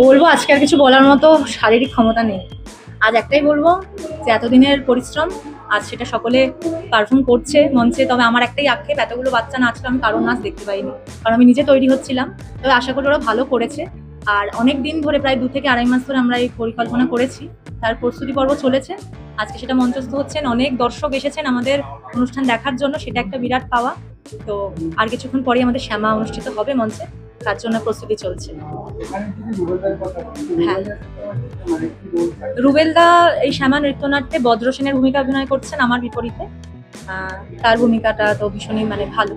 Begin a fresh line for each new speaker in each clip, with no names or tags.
বলবো আজকে আর কিছু বলার মতো শারীরিক ক্ষমতা নেই। আজ একটাই বলবো যে এতদিনের পরিশ্রম আজ সেটা সকলে পারফর্ম করছে মঞ্চে। তবে আমার একটাই আক্ষেপ, এতগুলো বাচ্চা নাচলো, আমি কারোর নাচ দেখতে পাইনি, কারণ আমি নিজে তৈরি হচ্ছিলাম। তবে আশা করি ওরা ভালো করেছে। আর অনেক দিন ধরে, প্রায় 2 থেকে আড়াই মাস ধরে আমরা এই পরিকল্পনা করেছি, তার প্রস্তুতি পর্ব চলেছে। আজকে সেটা মঞ্চস্থ হচ্ছেন, অনেক দর্শক এসেছেন আমাদের অনুষ্ঠান দেখার জন্য, সেটা একটা বিরাট পাওয়া। তো আর কিছুক্ষণ পরেই আমাদের শ্যামা অনুষ্ঠিত হবে মঞ্চে, তার জন্য প্রস্তুতি চলছে। হ্যাঁ, রুবেলদা এই শ্যামা নৃত্যনাট্যে বজ্র সেনের ভূমিকা অভিনয় করছেন আমার বিপরীতে। তার ভূমিকাটা তো ভীষণই ভালো।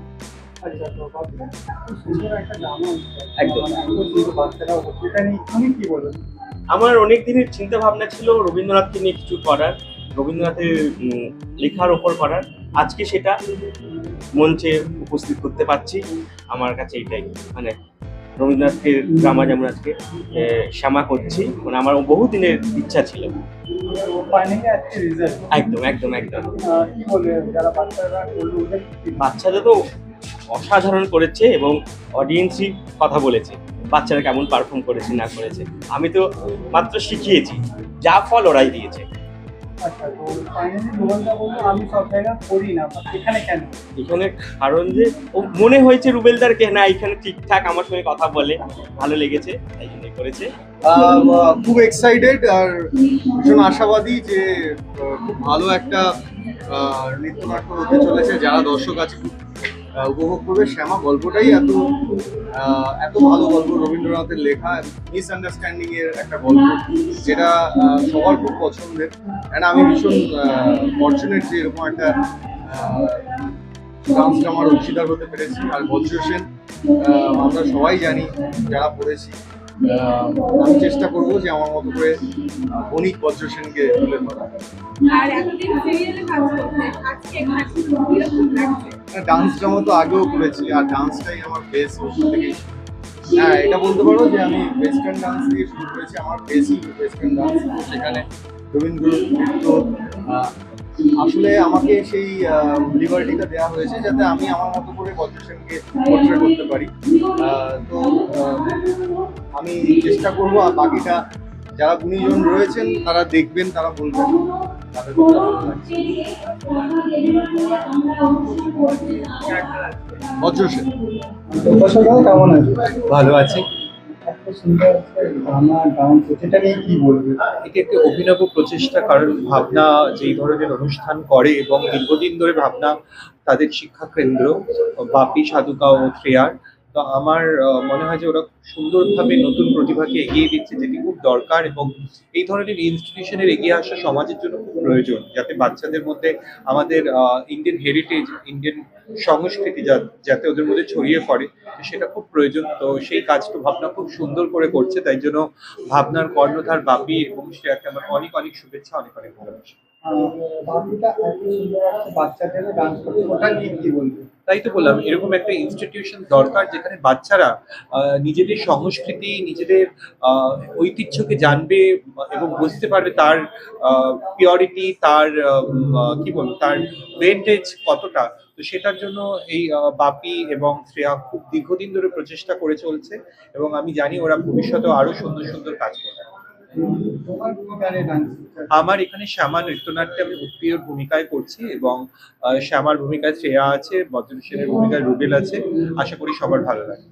একদম। আমার অনেক দিনের চিন্তা ভাবনা ছিল রবীন্দ্রনাথকে নিয়ে কিছু করার, রবীন্দ্রনাথের লেখার ওপর করার। আজকে সেটা মঞ্চে উপস্থিত করতে পারছি। আমার কাছে এটাই রবীন্দ্রনাথকে ড্রামা যেমন আজকে শ্যামা করছি, আমার বহু দিনের ইচ্ছা ছিল। একদম একদম একদম। বাচ্চারা তো অসাধারণ করেছে এবং অডিয়েন্সই কথা বলেছে বাচ্চারা কেমন পারফর্ম করেছে না করেছে। আমি তো মাত্র শিখিয়েছি, যা ফল ওরাই দিয়েছে। এখানে কারণ যে ও মনে হয়েছে রুবেলদারকে না এখানে ঠিকঠাক আমার সঙ্গে কথা বলে, ভালো লেগেছে, তাই জন্য করেছে।
খুব এক্সাইটেড আর ভীষণ আশাবাদী যে খুব ভালো একটা নৃত্যনাট্য হতে চলেছে। যারা দর্শক আছে খুব উপভোগ করবে। শ্যামা গল্পটাই এত ভালো গল্প, রবীন্দ্রনাথের লেখা, মিসআন্ডারস্ট্যান্ডিং এর একটা গল্প, যেটা সবার খুব পছন্দের। অ্যান্ড আমি ভীষণ ফর্চুনেট যে এরকম একটা ডান্স ড্রামার অংশীদার হতে পেরেছি। আর বজ্র সেন আমরা সবাই জানি যারা পড়েছি। আমি চেষ্টা করবো যে আমার মতো করে বণিক বজ্র সেনকে তুলে ধরা। ডান্স ড্রামা তো আগেও করেছি, আর ডান্সটাই আমার বেস থেকে। হ্যাঁ, এটা বলতে পারো যে আমি ওয়েস্টার্ন ডান্স দিয়ে শুরু করেছি, আমার বেসই ওয়েস্টার্ন ডান্স। সেখানে রবীন্দ্র নৃত্য আসলে আমাকে সেই লিবার্টিটা দেওয়া হয়েছে যাতে আমি আমার মতো করে বজ্র সেনকে পোর্ট্রে করতে পারি। তো আমি চেষ্টা করবো, আর বাকিটা যারা গুণীজন রয়েছেন তারা দেখবেন, তারা বলবেন তাদের কথা ভালো লাগছে। বজ্র সেন
কেমন আছে?
ভালো আছে।
এটি একটি অভিনব প্রচেষ্টা, কারণ ভাবনা যেই ধরনের অনুষ্ঠান করে এবং দীর্ঘদিন ধরে ভাবনা তাদের শিক্ষা কেন্দ্র বাপি, সাধুকা ও শ্রেয়ার। তো আমার মনে হয় যে ওরা খুব সুন্দরভাবে নতুন প্রতিভাকে এগিয়ে দিচ্ছে, যেটি খুব দরকার। এবং এই ধরনের ইনস্টিটিউশনের এগিয়ে আসা সমাজের জন্য খুব প্রয়োজন, যাতে বাচ্চাদের মধ্যে আমাদের ইন্ডিয়ান হেরিটেজ, ইন্ডিয়ান সংস্কৃতি যাতে ওদের মধ্যে ছড়িয়ে পড়ে, সেটা খুব প্রয়োজন। তো সেই কাজটা ভাবনা খুব সুন্দর করে করছে, তাই জন্য ভাবনার কর্ণধার বাপি এবং শ্রেয়াকে আমার অনেক অনেক শুভেচ্ছা, অনেক অনেক ভালোবাসা। তাই তো বললাম, এরকম একটা ইনস্টিটিউশন দরকার যেখানে বাচ্চারা নিজেদের সংস্কৃতি, নিজেদের ঐতিহ্যকে জানবে এবং বুঝতে পারবে তার পিওরিটি, তার কি বলবো, তার ওয়েটেজ কতটা। তো সেটার জন্য এই বাপি এবং শ্রেয়া খুব দীর্ঘদিন ধরে প্রচেষ্টা করে চলছে, এবং আমি জানি ওরা ভবিষ্যতে আরো সুন্দর সুন্দর কাজ করবে। আমার এখানে শ্যামা নৃত্যনাট্যে আমি উৎপ্রিয়র ভূমিকায় করছি, এবং শ্যামার ভূমিকায় শ্রেয়া আছে, বজ্র সেনের ভূমিকায় রুবেল আছে। আশা করি সবার ভালো লাগে।